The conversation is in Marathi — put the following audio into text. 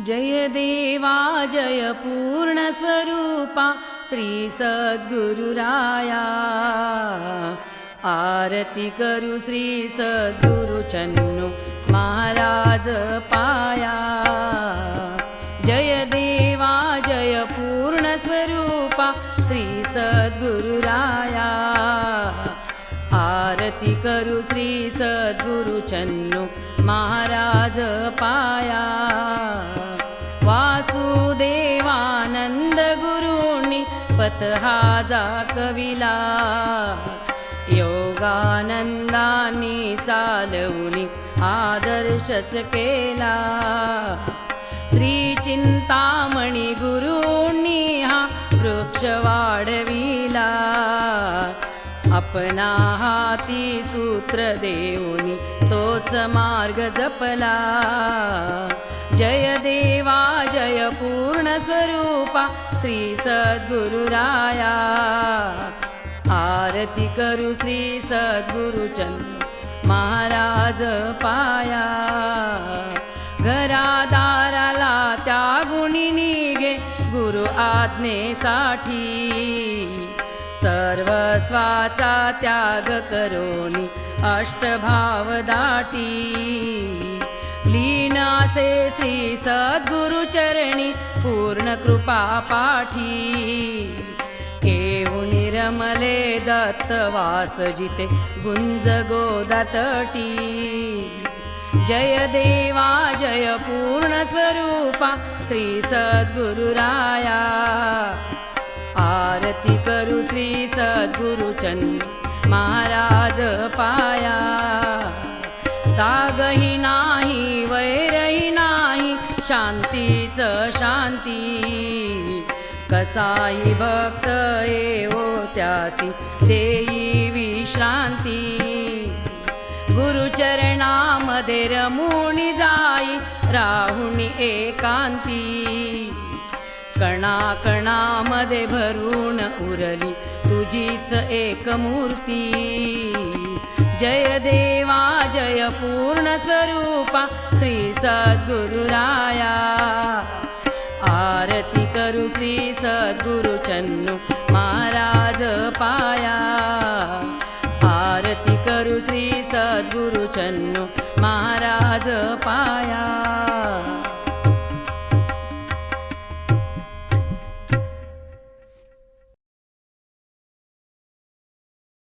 जय देवा जय पूर्ण स्वरूपा श्री सद्गुरुराया। आरती करू श्री सद्गुरु चन्नु महाराज पाया। जय देवा जय पूर्ण स्वरूपा श्री सद्गुरुराया। आरती करू श्री सद्गुरु चन्नु महाराज पाया। वासुदेवानंद गुरुनी पथ हा कविला। योगानंदानी चालवूनी आदर्शच केला। श्री चिंतामणी गुरुनी हा वृक्ष वाढविला। अपना हाती सूत्र देऊनी तोच मार्ग जपला। जय देवा जय पूर्ण स्वरूपा श्री सद्गुरुराया। आरती करू श्री सद्गुरु चन्नु महाराज पाया। घरादाराला त्यागुनी निघे गुरु आज्ञेसाठी। सर्वस्वाचा त्याग करोनी अष्टभाव दाटी। लीन असे श्री सद्गुरु चरणी पूर्ण कृपा पाठी। केहुनी रमले दत्तवास जिते गुंज गोदातटी। जय देवा जय पूर्ण स्वरूपा श्री सद्गुरुराया। आरती करू श्री सद्गुरु चन्नु महाराज पाया। तागही नाही वैरही नाही शांतीच शांती। कसाई भक्त येवो त्यासी देई विश्रांती। गुरुचरणामध्ये रमुनी जाई राहुनी एकांती। कणाकणामध्ये भरून उरली तुझीच एक मूर्ती। जय देवा जय पूर्ण स्वरूपा श्री सद्गुरुराया। आरती करू श्री सद्गुरु चन्नु महाराज पाया। आरती करू श्री सद्गुरु चन्नु महाराज पाया।